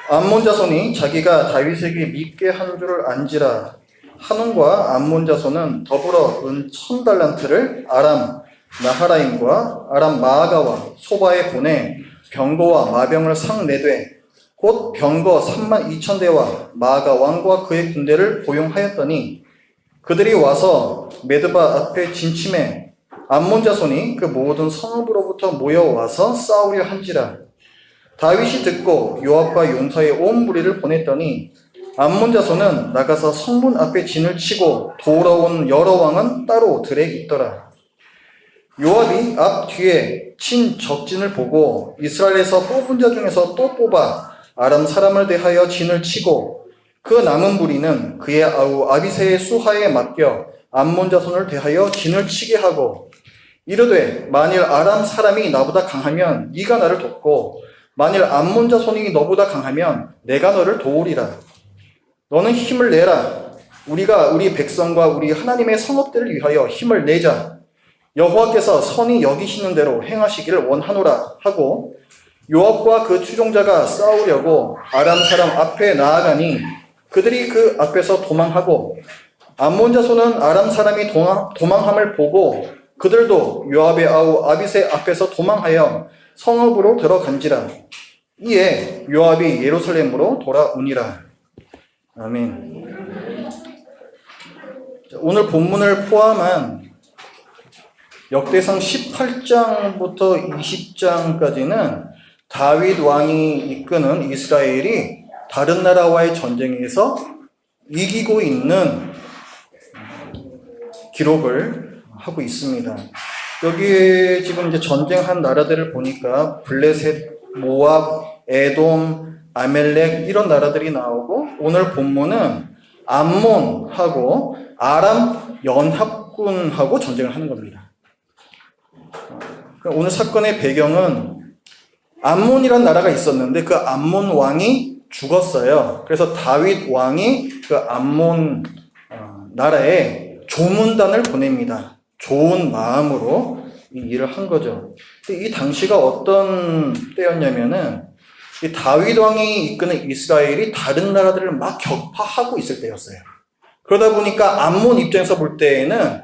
암몬 자손이 자기가 다윗에게 믿게 한 줄을 안지라. 한온과 암몬 자손은 더불어 은 1000달란트를 아람 나하라임과 아람 마아가와 소바에 보내 병거와 마병을 상내되 곧 병거 32,000대와 마아가 왕과 그의 군대를 고용하였더니 그들이 와서 메드바 앞에 진침해 암몬 자손이 그 모든 성읍으로부터 모여와서 싸우려 한지라. 다윗이 듣고 요압과 용사의 온 무리를 보냈더니 암몬 자손은 나가서 성문 앞에 진을 치고 돌아온 여러 왕은 따로 들에 있더라. 요압이 앞 뒤에 친 적진을 보고 이스라엘에서 뽑은 자 중에서 또 뽑아 아람 사람을 대하여 진을 치고 그 남은 무리는 그의 아우 아비새의 수하에 맡겨 암몬 자손을 대하여 진을 치게 하고 이르되 만일 아람 사람이 나보다 강하면 네가 나를 돕고 만일 암몬 자손이 너보다 강하면 내가 너를 도우리라. 너는 힘을 내라. 우리가 우리 백성과 우리 하나님의 성읍들을 위하여 힘을 내자. 여호와께서 선히 여기시는 대로 행하시기를 원하노라 하고 요압과 그 추종자가 싸우려고 아람 사람 앞에 나아가니 그들이 그 앞에서 도망하고 암몬 자손은 아람 사람이 도망함을 보고 그들도 요압의 아우 아비새 앞에서 도망하여 성읍으로 들어간지라. 이에 요압이 예루살렘으로 돌아오니라. 아멘. 오늘 본문을 포함한 역대상 18장부터 20장까지는 다윗 왕이 이끄는 이스라엘이 다른 나라와의 전쟁에서 이기고 있는 기록을 하고 있습니다. 여기에 지금 이제 전쟁한 나라들을 보니까 블레셋, 모압, 에돔, 아멜렉 이런 나라들이 나오고 오늘 본문은 암몬하고 아람 연합군하고 전쟁을 하는 겁니다. 오늘 사건의 배경은 암몬이란 나라가 있었는데 그 암몬 왕이 죽었어요. 그래서 다윗 왕이 그 암몬 나라에 조문단을 보냅니다. 좋은 마음으로 이 일을 한 거죠. 근데 이 당시가 어떤 때였냐면은 이 다윗 왕이 이끄는 이스라엘이 다른 나라들을 막 격파하고 있을 때였어요. 그러다 보니까 암몬 입장에서 볼 때에는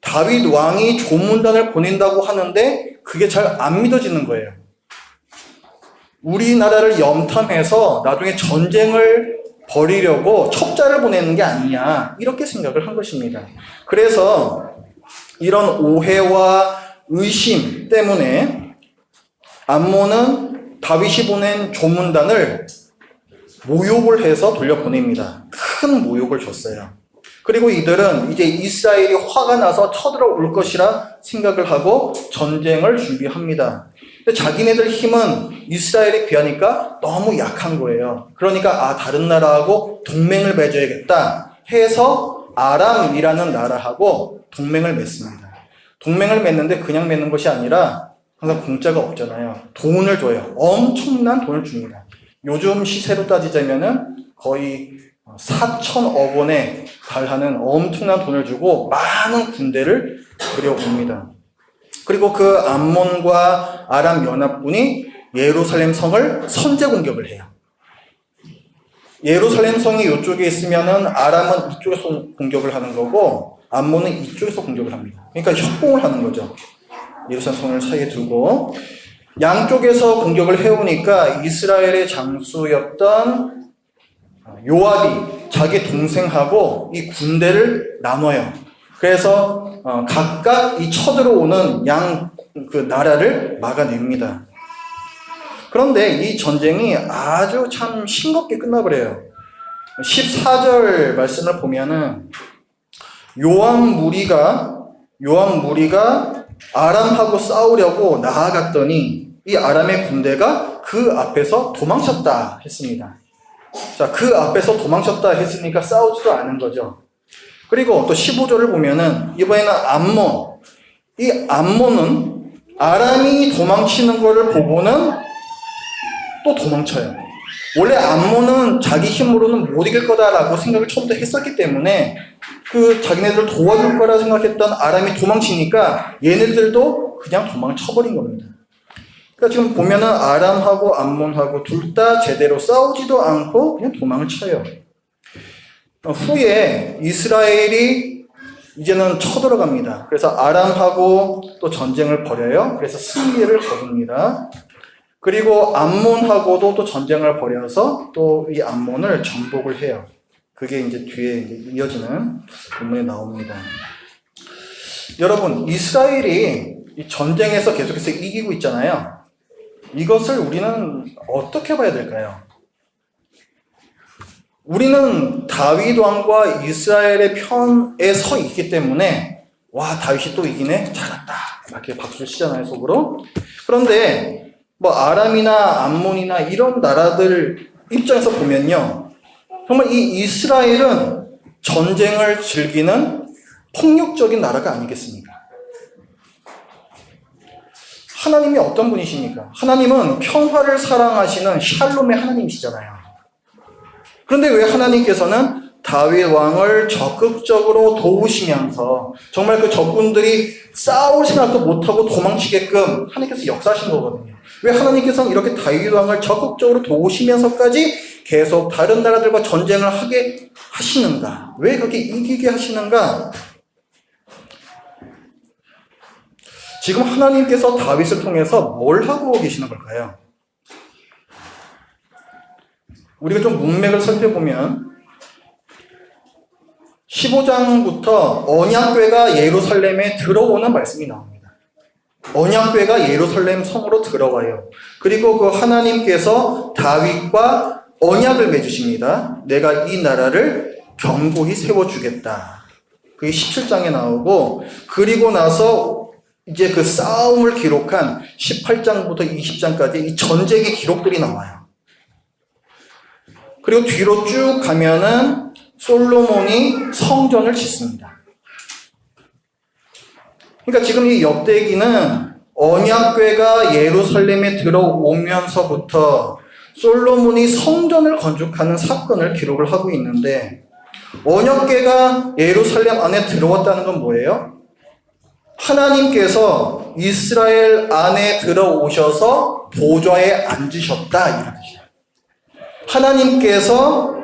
다윗 왕이 조문단을 보낸다고 하는데 그게 잘 안 믿어지는 거예요. 우리나라를 염탐해서 나중에 전쟁을 벌이려고 첩자를 보내는 게 아니냐 이렇게 생각을 한 것입니다. 그래서 이런 오해와 의심 때문에 암몬은 다윗이 보낸 조문단을 모욕을 해서 돌려보냅니다. 큰 모욕을 줬어요. 그리고 이들은 이제 이스라엘이 화가 나서 쳐들어올 것이라 생각을 하고 전쟁을 준비합니다. 근데 자기네들 힘은 이스라엘에 비하니까 너무 약한 거예요. 그러니까 다른 나라하고 동맹을 맺어야겠다 해서 아람이라는 나라하고 동맹을 맺습니다. 동맹을 맺는데 그냥 맺는 것이 아니라 항상 공짜가 없잖아요. 돈을 줘요. 엄청난 돈을 줍니다. 요즘 시세로 따지자면은 거의 4천억 원에 달하는 엄청난 돈을 주고 많은 군대를 들여옵니다. 그리고 그 암몬과 아람 연합군이 예루살렘 성을 선제 공격을 해요. 예루살렘 성이 이쪽에 있으면은 아람은 이쪽에서 공격을 하는 거고 암몬은 이쪽에서 공격을 합니다. 그러니까 협공을 하는 거죠. 예루살렘 성을 사이에 두고 양쪽에서 공격을 해오니까 이스라엘의 장수였던 요압이 자기 동생하고 이 군대를 나눠요. 그래서 각각 이 쳐들어오는 그 나라를 막아냅니다. 그런데 이 전쟁이 아주 참 싱겁게 끝나버려요. 14절 말씀을 보면은 요압 무리가 아람하고 싸우려고 나아갔더니 이 아람의 군대가 그 앞에서 도망쳤다 했습니다. 자, 그 앞에서 도망쳤다 했으니까 싸우지도 않은 거죠. 그리고 또 15절을 보면은 이번에는 암몬. 이 암몬은 아람이 도망치는 것을 보고는 또 도망쳐요. 원래 암몬은 자기 힘으로는 못 이길 거다라고 생각을 처음부터 했었기 때문에 그 자기네들을 도와줄 거라 생각했던 아람이 도망치니까 얘네들도 그냥 도망쳐버린 겁니다. 그러니까 지금 보면은 아람하고 암몬하고 둘 다 제대로 싸우지도 않고 그냥 도망을 쳐요. 후에 이스라엘이 이제는 쳐들어갑니다. 그래서 아람하고 또 전쟁을 벌여요. 그래서 승리를 거둡니다. 그리고 암몬하고도 또 전쟁을 벌여서 또 이 암몬을 정복을 해요. 그게 이제 뒤에 이어지는 본문에 나옵니다. 여러분, 이스라엘이 이 전쟁에서 계속해서 이기고 있잖아요. 이것을 우리는 어떻게 봐야 될까요? 우리는 다윗 왕과 이스라엘의 편에 서 있기 때문에 와, 다윗이 또 이기네? 잘했다. 이렇게 박수를 치잖아요, 속으로. 그런데 뭐 아람이나 암몬이나 이런 나라들 입장에서 보면요, 정말 이 이스라엘은 전쟁을 즐기는 폭력적인 나라가 아니겠습니까? 하나님이 어떤 분이십니까? 하나님은 평화를 사랑하시는 샬롬의 하나님이시잖아요. 그런데 왜 하나님께서는 다윗 왕을 적극적으로 도우시면서 정말 그 적군들이 싸울 생각도 못하고 도망치게끔 하나님께서 역사하신 거거든요. 왜 하나님께서는 이렇게 다윗 왕을 적극적으로 도우시면서까지 계속 다른 나라들과 전쟁을 하게 하시는가? 왜 그렇게 이기게 하시는가? 지금 하나님께서 다윗을 통해서 뭘 하고 계시는 걸까요? 우리가 좀 문맥을 살펴보면 15장부터 언약궤가 예루살렘에 들어오는 말씀이 나옵니다. 언약궤가 예루살렘 성으로 들어와요. 그리고 그 하나님께서 다윗과 언약을 맺으십니다. 내가 이 나라를 견고히 세워주겠다. 그게 17장에 나오고, 그리고 나서 이제 그 싸움을 기록한 18장부터 20장까지 이 전쟁의 기록들이 나와요. 그리고 뒤로 쭉 가면은 솔로몬이 성전을 짓습니다. 그러니까 지금 이 역대기는 언약궤가 예루살렘에 들어오면서부터 솔로몬이 성전을 건축하는 사건을 기록을 하고 있는데, 언약궤가 예루살렘 안에 들어왔다는 건 뭐예요? 하나님께서 이스라엘 안에 들어오셔서 보좌에 앉으셨다, 이런 뜻이에요. 하나님께서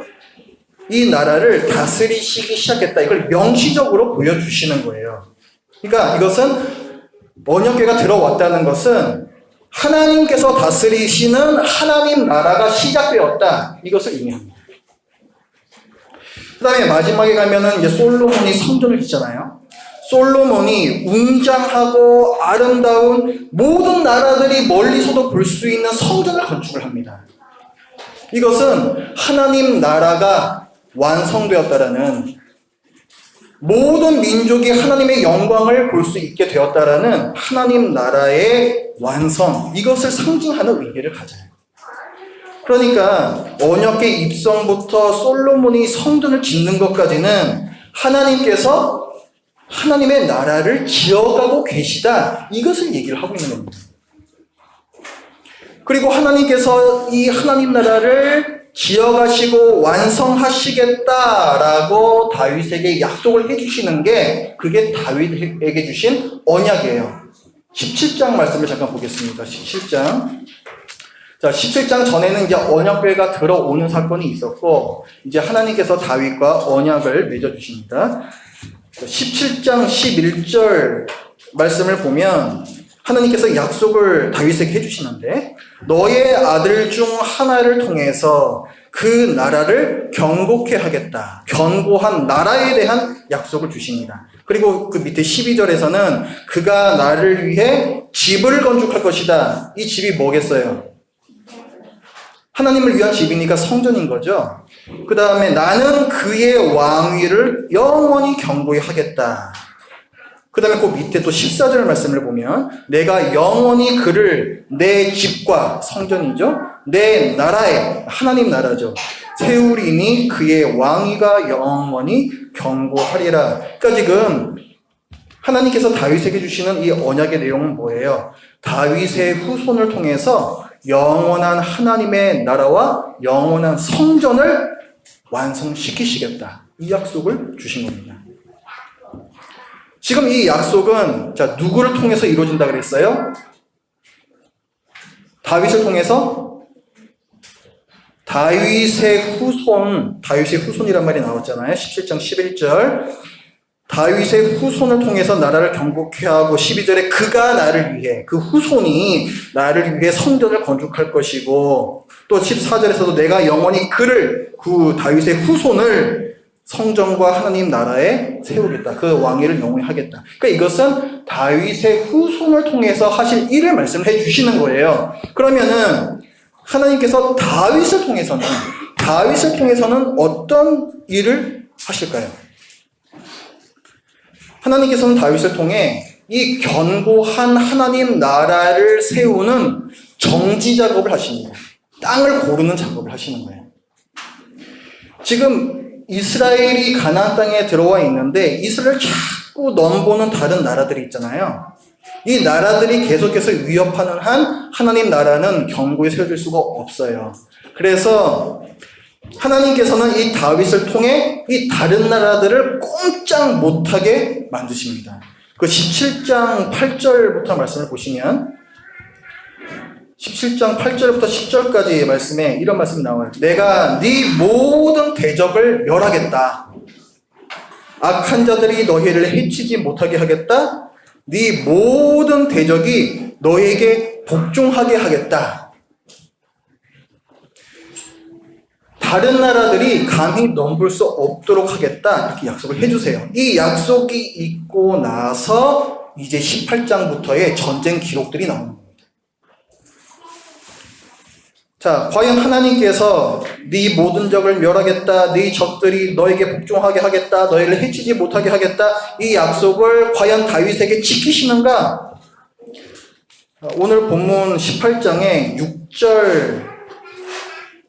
이 나라를 다스리시기 시작했다. 이걸 명시적으로 보여주시는 거예요. 그러니까 이것은 언약궤가 들어왔다는 것은 하나님께서 다스리시는 하나님 나라가 시작되었다. 이것을 의미합니다. 그 다음에 마지막에 가면은 이제 솔로몬이 성전을 짓잖아요. 솔로몬이 웅장하고 아름다운 모든 나라들이 멀리서도 볼 수 있는 성전을 건축을 합니다. 이것은 하나님 나라가 완성되었다라는, 모든 민족이 하나님의 영광을 볼 수 있게 되었다라는 하나님 나라의 완성, 이것을 상징하는 의미를 가져요. 그러니까 언약궤 입성부터 솔로몬이 성전을 짓는 것까지는 하나님께서 하나님의 나라를 지어가고 계시다, 이것을 얘기를 하고 있는 겁니다. 그리고 하나님께서 이 하나님 나라를 지어가시고 완성하시겠다라고 다윗에게 약속을 해주시는 게, 그게 다윗에게 주신 언약이에요. 17장 말씀을 잠깐 보겠습니다. 17장. 자, 17장 전에는 이제 언약궤가 들어오는 사건이 있었고, 이제 하나님께서 다윗과 언약을 맺어주십니다. 17장 11절 말씀을 보면 하나님께서 약속을 다윗에게 해주시는데, 너의 아들 중 하나를 통해서 그 나라를 견고케 하겠다. 견고한 나라에 대한 약속을 주십니다. 그리고 그 밑에 12절에서는 그가 나를 위해 집을 건축할 것이다. 이 집이 뭐겠어요? 하나님을 위한 집이니까 성전인 거죠. 그 다음에 나는 그의 왕위를 영원히 견고히 하겠다. 그 다음에 그 밑에 또 14절 말씀을 보면 내가 영원히 그를 내 집과, 성전이죠, 내 나라에, 하나님 나라죠, 세우리니 그의 왕위가 영원히 견고하리라. 그러니까 지금 하나님께서 다윗에게 주시는 이 언약의 내용은 뭐예요? 다윗의 후손을 통해서 영원한 하나님의 나라와 영원한 성전을 완성시키시겠다, 이 약속을 주신 겁니다. 지금 이 약속은 자, 누구를 통해서 이루어진다 그랬어요? 다윗을 통해서 다윗의 후손이란 말이 나왔잖아요. 17장 11절. 다윗의 후손을 통해서 나라를 경고케 하고 12절에 그가 나를 위해, 그 후손이 나를 위해 성전을 건축할 것이고, 또 14절에서도 내가 영원히 그 다윗의 후손을 성전과 하나님 나라에 세우겠다. 그 왕위를 영원히 하겠다. 그러니까 이것은 다윗의 후손을 통해서 하실 일을 말씀해 주시는 거예요. 그러면은 하나님께서 다윗을 통해서는 어떤 일을 하실까요? 하나님께서는 다윗을 통해 이 견고한 하나님 나라를 세우는 정지 작업을 하십니다. 땅을 고르는 작업을 하시는 거예요. 지금 이스라엘이 가나안 땅에 들어와 있는데 이스라엘을 자꾸 넘보는 다른 나라들이 있잖아요. 이 나라들이 계속해서 위협하는 한 하나님 나라는 견고히 세워질 수가 없어요. 그래서 하나님께서는 이 다윗을 통해 이 다른 나라들을 꼼짝 못하게 만드십니다. 그 17장 8절부터 말씀을 보시면 17장 8절부터 10절까지의 말씀에 이런 말씀이 나와요. 내가 네 모든 대적을 멸하겠다. 악한 자들이 너희를 해치지 못하게 하겠다. 네 모든 대적이 너에게 복종하게 하겠다. 다른 나라들이 감히 넘볼 수 없도록 하겠다. 이렇게 약속을 해주세요. 이 약속이 있고 나서 이제 18장부터의 전쟁 기록들이 나옵니다. 자, 과연 하나님께서 네 모든 적을 멸하겠다, 네 적들이 너에게 복종하게 하겠다, 너희를 해치지 못하게 하겠다, 이 약속을 과연 다윗에게 지키시는가? 오늘 본문 18장의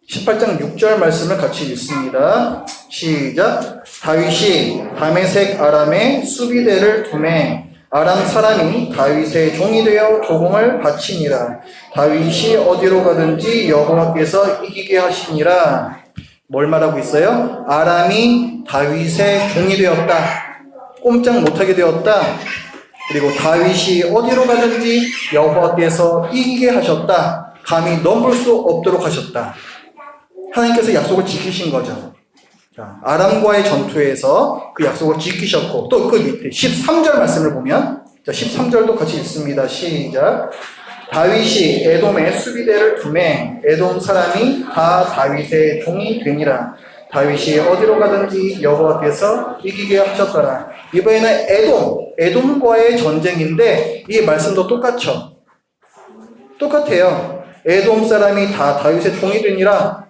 18장 6절 말씀을 같이 읽습니다. 시작. 다윗이 다메섹 아람에 수비대를 두매 아람 사람이 다윗의 종이 되어 조공을 바치니라. 다윗이 어디로 가든지 여호와께서 이기게 하시니라. 뭘 말하고 있어요? 아람이 다윗의 종이 되었다. 꼼짝 못하게 되었다. 그리고 다윗이 어디로 가든지 여호와께서 이기게 하셨다. 감히 넘볼 수 없도록 하셨다. 하나님께서 약속을 지키신 거죠. 자, 아람과의 전투에서 그 약속을 지키셨고, 또 그 밑에 13절 말씀을 보면, 자, 13절도 같이 읽습니다. 시작. 다윗이 에돔에 수비대를 두매 에돔 사람이 다 다윗의 종이 되니라. 다윗이 어디로 가든지 여호와께서 이기게 하셨더라. 이번에는 에돔과의 전쟁인데 이 말씀도 똑같아요. 에돔 사람이 다 다윗의 종이 되니라.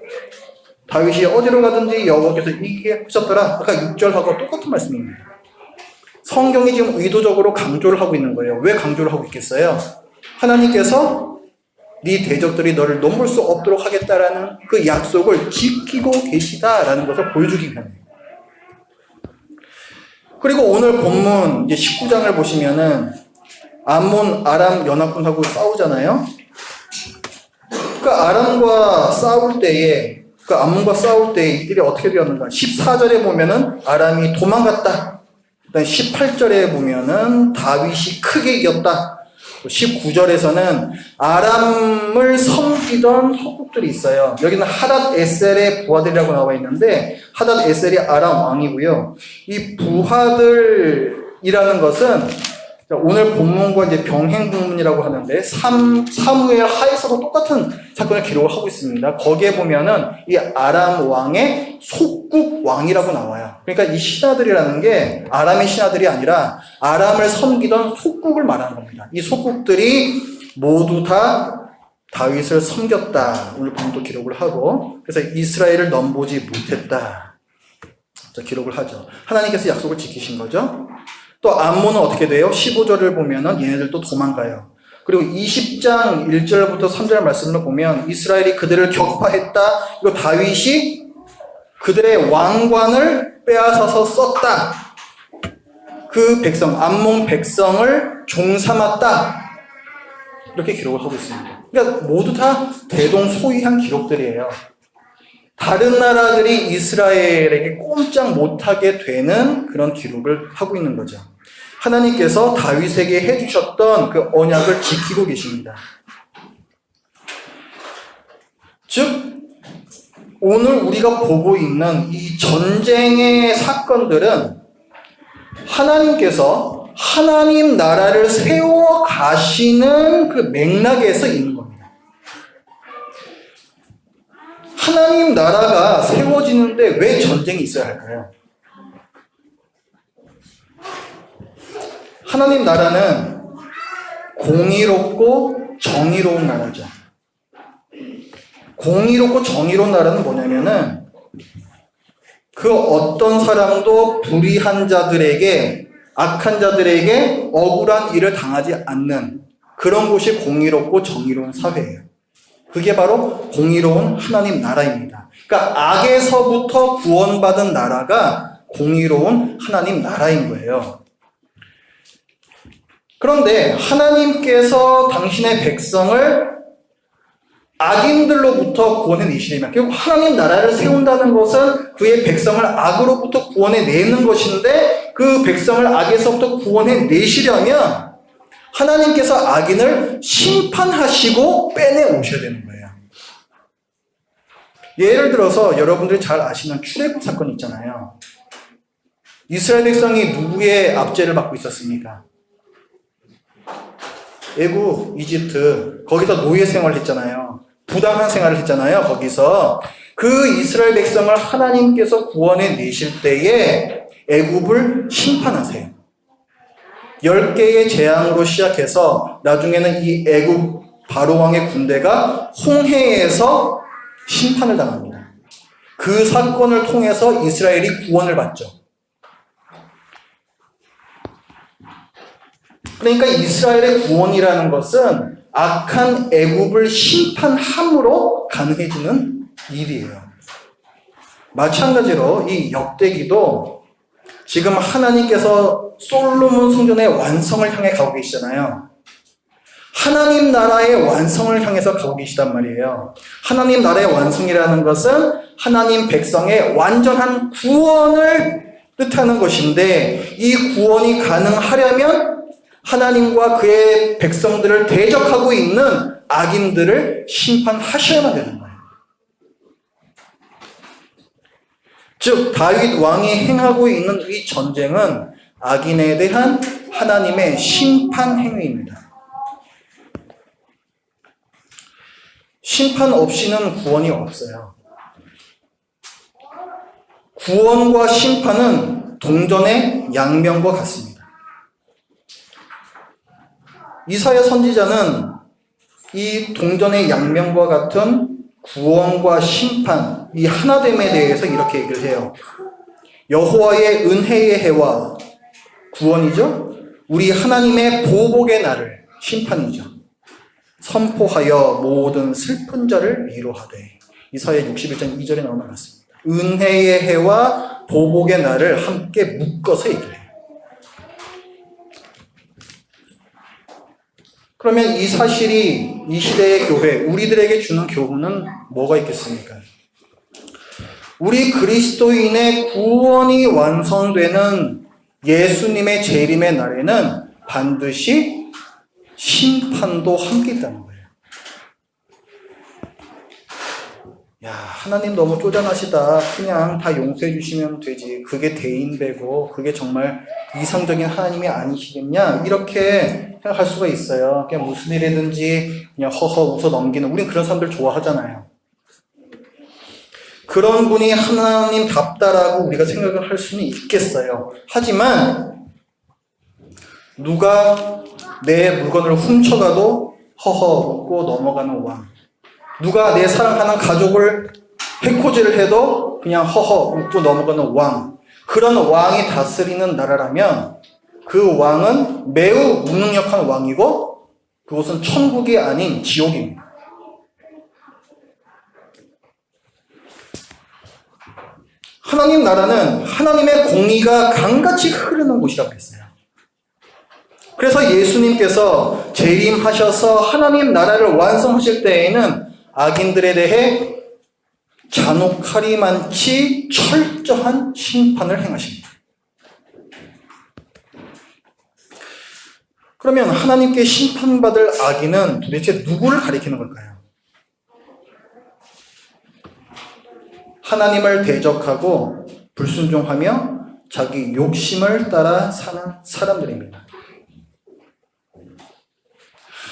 다윗이 어디로 가든지 여호와께서 이기게 하셨더라. 아까 6절하고 똑같은 말씀입니다. 성경이 지금 의도적으로 강조를 하고 있는 거예요. 왜 강조를 하고 있겠어요? 하나님께서 네 대적들이 너를 넘볼 수 없도록 하겠다라는 그 약속을 지키고 계시다라는 것을 보여주기 위함이에요. 그리고 오늘 본문 이제 19장을 보시면은 암몬 아람 연합군하고 싸우잖아요. 아람과 싸울 때에 암몬과 싸울 때 이들이 어떻게 되었는가? 14절에 보면은 아람이 도망갔다. 18절에 보면은 다윗이 크게 이겼다. 19절에서는 아람을 섬기던 소국들이 있어요. 여기는 하닷 에셀의 부하들이라고 나와 있는데 하닷 에셀이 아람 왕이고요. 이 부하들이라는 것은 오늘 본문과 이제 병행 본문이라고 하는데 사무엘 하에서도 똑같은 사건을 기록을 하고 있습니다. 거기에 보면은 이 아람 왕의 속국 왕이라고 나와요. 그러니까 이 신하들이라는 게 아람의 신하들이 아니라 아람을 섬기던 속국을 말하는 겁니다. 이 속국들이 모두 다 다윗을 섬겼다. 오늘 본문도 기록을 하고 그래서 이스라엘을 넘보지 못했다. 기록을 하죠. 하나님께서 약속을 지키신 거죠. 또 암몬은 어떻게 돼요? 15절을 보면은 얘네들도 도망가요. 그리고 20장 1절부터 3절 말씀을 보면 이스라엘이 그들을 격파했다. 그리고 다윗이 그들의 왕관을 빼앗아서 썼다. 그 백성, 암몬 백성을 종삼았다. 이렇게 기록을 하고 있습니다. 그러니까 모두 다 대동소이한 기록들이에요. 다른 나라들이 이스라엘에게 꼼짝 못하게 되는 그런 기록을 하고 있는 거죠. 하나님께서 다윗에게 해주셨던 그 언약을 지키고 계십니다. 즉 오늘 우리가 보고 있는 이 전쟁의 사건들은 하나님께서 하나님 나라를 세워 가시는 그 맥락에서 있는 겁니다. 하나님 나라가 세워지는데 왜 전쟁이 있어야 할까요? 하나님 나라는 공의롭고 정의로운 나라죠. 공의롭고 정의로운 나라는 뭐냐면은 그 어떤 사람도 불의한 자들에게, 악한 자들에게 억울한 일을 당하지 않는 그런 곳이 공의롭고 정의로운 사회예요. 그게 바로 공의로운 하나님 나라입니다. 그러니까 악에서부터 구원받은 나라가 공의로운 하나님 나라인 거예요. 그런데 하나님께서 당신의 백성을 악인들로부터 구원해내시려면, 결국 하나님 나라를 세운다는 것은 그의 백성을 악으로부터 구원해내는 것인데, 그 백성을 악에서부터 구원해내시려면 하나님께서 악인을 심판하시고 빼내오셔야 되는 거예요. 예를 들어서 여러분들이 잘 아시는 출애굽 사건 있잖아요. 이스라엘 백성이 누구의 압제를 받고 있었습니까? 애굽, 이집트, 거기서 노예 생활을 했잖아요. 부당한 생활을 했잖아요. 거기서 그 이스라엘 백성을 하나님께서 구원해 내실 때에 애굽을 심판하세요. 10개의 재앙으로 시작해서 나중에는 이 애굽 바로왕의 군대가 홍해에서 심판을 당합니다. 그 사건을 통해서 이스라엘이 구원을 받죠. 그러니까 이스라엘의 구원이라는 것은 악한 애굽을 심판함으로 가능해지는 일이에요. 마찬가지로 이 역대기도 지금 하나님께서 솔로몬 성전의 완성을 향해 가고 계시잖아요. 하나님 나라의 완성을 향해서 가고 계시단 말이에요. 하나님 나라의 완성이라는 것은 하나님 백성의 완전한 구원을 뜻하는 것인데, 이 구원이 가능하려면 하나님과 그의 백성들을 대적하고 있는 악인들을 심판하셔야만 되는 거예요. 즉 다윗 왕이 행하고 있는 이 전쟁은 악인에 대한 하나님의 심판 행위입니다. 심판 없이는 구원이 없어요. 구원과 심판은 동전의 양면과 같습니다. 이사야 선지자는 이 동전의 양면과 같은 구원과 심판, 이 하나됨에 대해서 이렇게 얘기를 해요. 여호와의 은혜의 해와 구원이죠. 우리 하나님의 보복의 날을, 심판이죠. 선포하여 모든 슬픈 자를 위로하되. 이사야 61장 2절에 나오는 것 같습니다. 은혜의 해와 보복의 날을 함께 묶어서 얘기해요. 그러면 이 사실이 이 시대의 교회, 우리들에게 주는 교훈은 뭐가 있겠습니까? 우리 그리스도인의 구원이 완성되는 예수님의 재림의 날에는 반드시 심판도 함께 있다는 거예요. 야, 하나님 너무 쪼잔하시다. 그냥 다 용서해 주시면 되지. 그게 대인배고 그게 정말 이상적인 하나님이 아니시겠냐? 이렇게 생각할 수가 있어요. 그냥 무슨 일이든지 그냥 허허 웃어 넘기는, 우린 그런 사람들 좋아하잖아요. 그런 분이 하나님답다라고 우리가 생각을 할 수는 있겠어요. 하지만 누가 내 물건을 훔쳐가도 허허 웃고 넘어가는 왕, 누가 내 사랑하는 가족을 해코지를 해도 그냥 허허 웃고 넘어가는 왕, 그런 왕이 다스리는 나라라면 그 왕은 매우 무능력한 왕이고 그곳은 천국이 아닌 지옥입니다. 하나님 나라는 하나님의 공의가 강같이 흐르는 곳이라고 했어요. 그래서 예수님께서 재림하셔서 하나님 나라를 완성하실 때에는 악인들에 대해 잔혹하리만치 철저한 심판을 행하십니다. 그러면 하나님께 심판받을 악인은 도대체 누구를 가리키는 걸까요? 하나님을 대적하고 불순종하며 자기 욕심을 따라 사는 사람들입니다.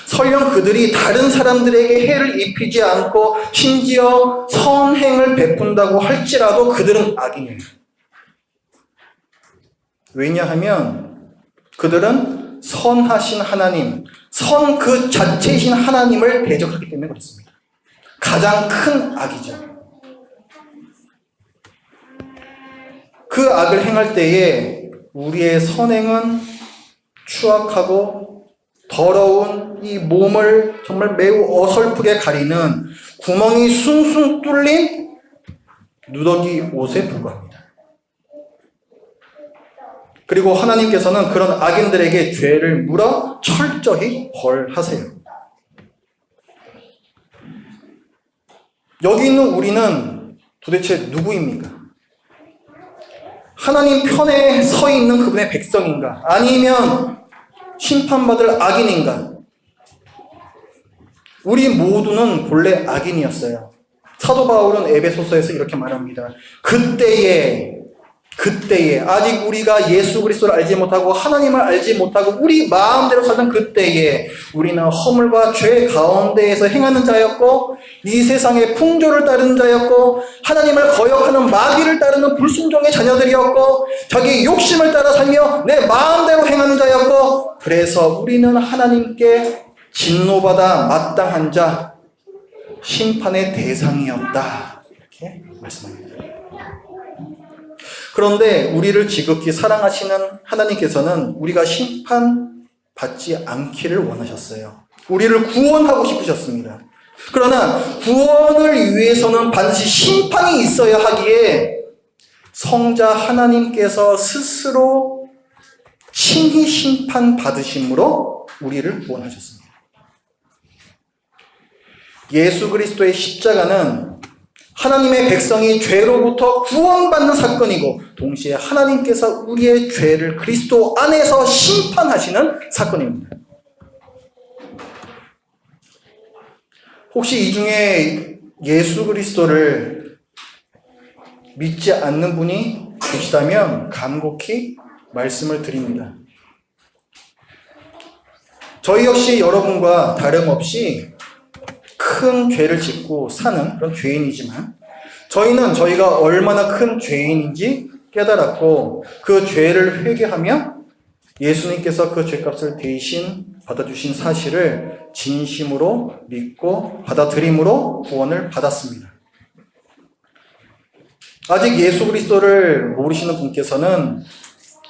설령 그들이 다른 사람들에게 해를 입히지 않고 심지어 선행을 베푼다고 할지라도 그들은 악인이에요. 왜냐하면 그들은 선하신 하나님, 선 그 자체이신 하나님을 대적하기 때문에 그렇습니다. 가장 큰 악이죠. 그 악을 행할 때에 우리의 선행은 추악하고 더러운 이 몸을 정말 매우 어설프게 가리는 구멍이 숭숭 뚫린 누더기 옷에 불과합니다. 그리고 하나님께서는 그런 악인들에게 죄를 물어 철저히 벌하세요. 여기 있는 우리는 도대체 누구입니까? 하나님 편에 서 있는 그분의 백성인가? 아니면 심판받을 악인인가? 우리 모두는 본래 악인이었어요. 사도 바울은 에베소서에서 이렇게 말합니다. 그때에 아직 우리가 예수 그리스도를 알지 못하고 하나님을 알지 못하고 우리 마음대로 살던 그때에 우리는 허물과 죄 가운데에서 행하는 자였고 이 세상의 풍조를 따르는 자였고 하나님을 거역하는 마귀를 따르는 불순종의 자녀들이었고 자기 욕심을 따라 살며 내 마음대로 행하는 자였고 그래서 우리는 하나님께 진노받아 마땅한 자, 심판의 대상이었다. 이렇게 말씀합니다. 그런데 우리를 지극히 사랑하시는 하나님께서는 우리가 심판받지 않기를 원하셨어요. 우리를 구원하고 싶으셨습니다. 그러나 구원을 위해서는 반드시 심판이 있어야 하기에 성자 하나님께서 스스로 친히 심판받으심으로 우리를 구원하셨습니다. 예수 그리스도의 십자가는 하나님의 백성이 죄로부터 구원받는 사건이고 동시에 하나님께서 우리의 죄를 그리스도 안에서 심판하시는 사건입니다. 혹시 이 중에 예수 그리스도를 믿지 않는 분이 계시다면 간곡히 말씀을 드립니다. 저희 역시 여러분과 다름없이 큰 죄를 짓고 사는 그런 죄인이지만 저희는 저희가 얼마나 큰 죄인인지 깨달았고 그 죄를 회개하며 예수님께서 그 죄값을 대신 받아주신 사실을 진심으로 믿고 받아들임으로 구원을 받았습니다. 아직 예수 그리스도를 모르시는 분께서는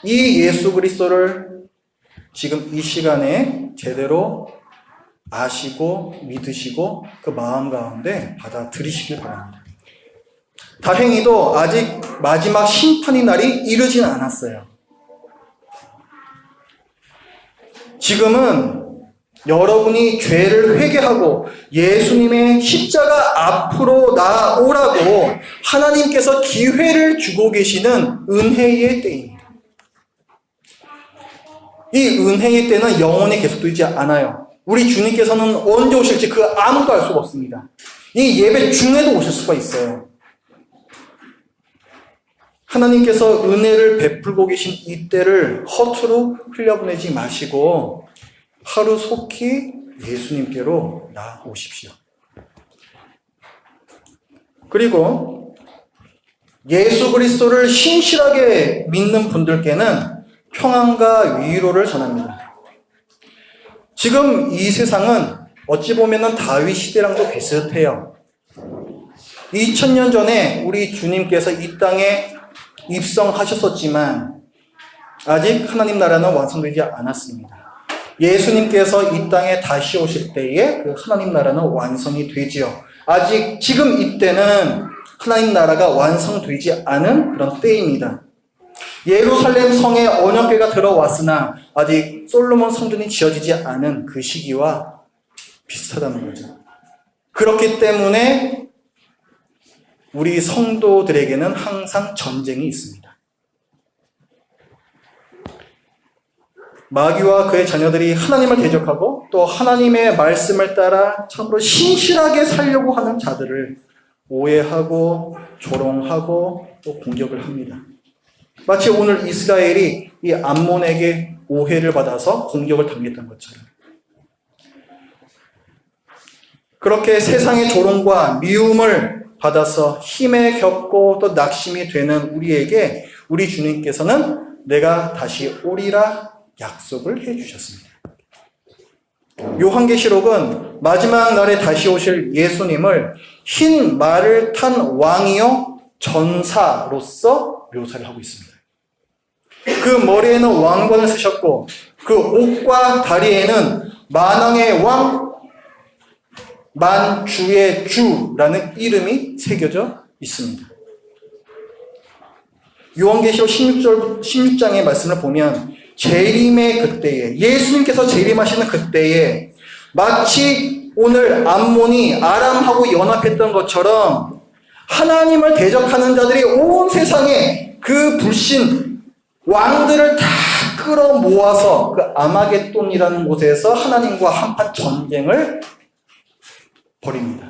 이 예수 그리스도를 지금 이 시간에 제대로 아시고 믿으시고 그 마음 가운데 받아들이시길 바랍니다. 다행히도 아직 마지막 심판의 날이 이르진 않았어요. 지금은 여러분이 죄를 회개하고 예수님의 십자가 앞으로 나아오라고 하나님께서 기회를 주고 계시는 은혜의 때입니다. 이 은혜의 때는 영원히 계속되지 않아요. 우리 주님께서는 언제 오실지 그 아무도 알 수가 없습니다. 이 예배 중에도 오실 수가 있어요. 하나님께서 은혜를 베풀고 계신 이 때를 허투루 흘려보내지 마시고 하루속히 예수님께로 나오십시오. 그리고 예수 그리스도를 신실하게 믿는 분들께는 평안과 위로를 전합니다. 지금 이 세상은 어찌 보면 다윗 시대랑도 비슷해요. 2000년 전에 우리 주님께서 이 땅에 입성하셨었지만 아직 하나님 나라는 완성되지 않았습니다. 예수님께서 이 땅에 다시 오실 때에 그 하나님 나라는 완성이 되지요. 아직 지금 이때는 하나님 나라가 완성되지 않은 그런 때입니다. 예루살렘 성에 언약궤가 들어왔으나 아직 솔로몬 성전이 지어지지 않은 그 시기와 비슷하다는 거죠. 그렇기 때문에 우리 성도들에게는 항상 전쟁이 있습니다. 마귀와 그의 자녀들이 하나님을 대적하고 또 하나님의 말씀을 따라 참으로 신실하게 살려고 하는 자들을 오해하고 조롱하고 또 공격을 합니다. 마치 오늘 이스라엘이 이 암몬에게 오해를 받아서 공격을 당했던 것처럼. 그렇게 세상의 조롱과 미움을 받아서 힘에 겪고 또 낙심이 되는 우리에게 우리 주님께서는 내가 다시 오리라 약속을 해주셨습니다. 요한계시록은 마지막 날에 다시 오실 예수님을 흰 말을 탄 왕이요 전사로서 묘사를 하고 있습니다. 그 머리에는 왕관을 쓰셨고 그 옷과 다리에는 만왕의 왕, 만주의 주라는 이름이 새겨져 있습니다. 요한계시록 16장의 말씀을 보면 재림의 그때에, 예수님께서 재림하시는 그때에 마치 오늘 암몬이 아람하고 연합했던 것처럼 하나님을 대적하는 자들이 온 세상에 그 불신 왕들을 다 끌어모아서 그 아마겟돈이라는 곳에서 하나님과 한판 전쟁을 벌입니다.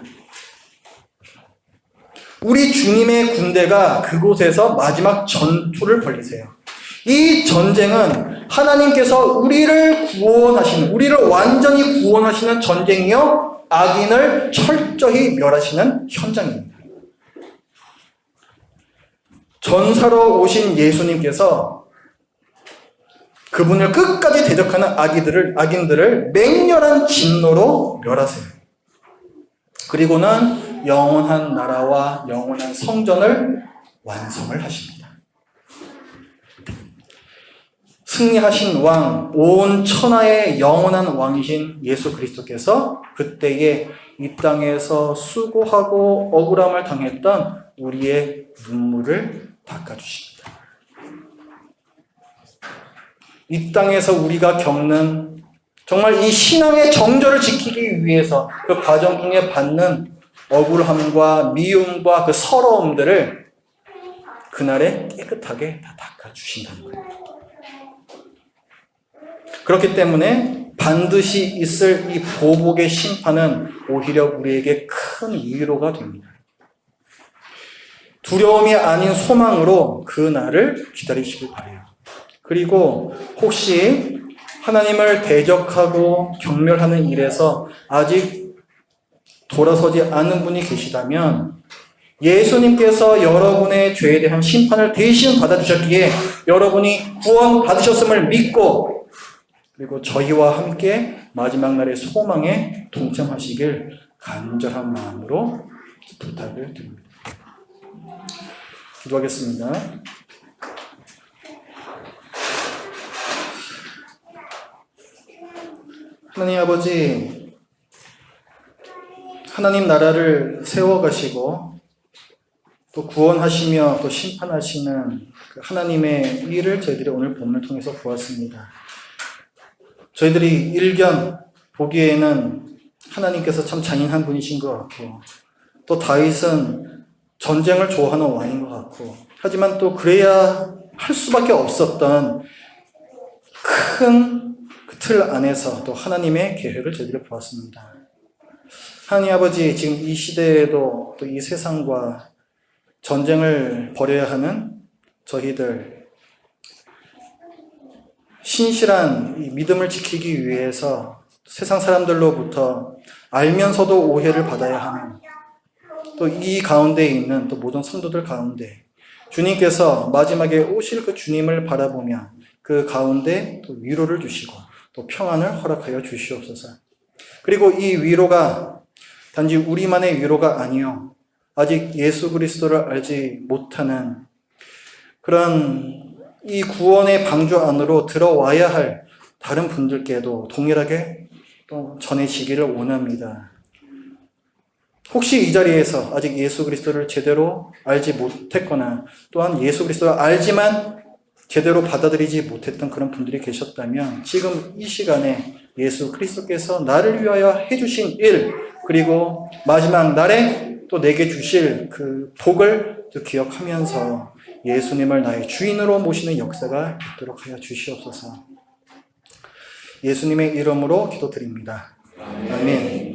우리 주님의 군대가 그곳에서 마지막 전투를 벌이세요. 이 전쟁은 하나님께서 우리를 구원하시는, 우리를 완전히 구원하시는 전쟁이요 악인을 철저히 멸하시는 현장입니다. 전사로 오신 예수님께서 그분을 끝까지 대적하는 악인들을 맹렬한 진노로 멸하세요. 그리고는 영원한 나라와 영원한 성전을 완성을 하십니다. 승리하신 왕, 온 천하의 영원한 왕이신 예수 그리스도께서 그때에 이 땅에서 수고하고 억울함을 당했던 우리의 눈물을 닦아주십니다. 이 땅에서 우리가 겪는 정말 이 신앙의 정절을 지키기 위해서 그 과정 중에 받는 억울함과 미움과 그 서러움들을 그날에 깨끗하게 다 닦아주신다는 거예요. 그렇기 때문에 반드시 있을 이 보복의 심판은 오히려 우리에게 큰 위로가 됩니다. 두려움이 아닌 소망으로 그 날을 기다리시길 바라요. 그리고 혹시 하나님을 대적하고 경멸하는 일에서 아직 돌아서지 않은 분이 계시다면 예수님께서 여러분의 죄에 대한 심판을 대신 받아주셨기에 여러분이 구원 받으셨음을 믿고 그리고 저희와 함께 마지막 날의 소망에 동참하시길 간절한 마음으로 부탁을 드립니다. 기도하겠습니다. 하나님 아버지, 하나님 나라를 세워가시고 또 구원하시며 또 심판하시는 그 하나님의 일을 저희들이 오늘 본문을 통해서 보았습니다. 저희들이 일견 보기에는 하나님께서 참 잔인한 분이신 것 같고 또 다윗은 전쟁을 좋아하는 왕인 것 같고 하지만 또 그래야 할 수밖에 없었던 큰 그 틀 안에서 또 하나님의 계획을 저희들이 보았습니다. 하나님 아버지, 지금 이 시대에도 또 이 세상과 전쟁을 벌여야 하는 저희들 신실한 이 믿음을 지키기 위해서 세상 사람들로부터 알면서도 오해를 받아야 하는 또 이 가운데 있는 또 모든 성도들 가운데 주님께서 마지막에 오실 그 주님을 바라보며 그 가운데 또 위로를 주시고 또 평안을 허락하여 주시옵소서. 그리고 이 위로가 단지 우리만의 위로가 아니요 아직 예수 그리스도를 알지 못하는 그런 이 구원의 방주 안으로 들어와야 할 다른 분들께도 동일하게 또 전해지기를 원합니다. 혹시 이 자리에서 아직 예수 그리스도를 제대로 알지 못했거나 또한 예수 그리스도를 알지만 제대로 받아들이지 못했던 그런 분들이 계셨다면 지금 이 시간에 예수 그리스도께서 나를 위하여 해주신 일 그리고 마지막 날에 또 내게 주실 그 복을 또 기억하면서 예수님을 나의 주인으로 모시는 역사가 있도록 하여 주시옵소서. 예수님의 이름으로 기도드립니다. 아멘.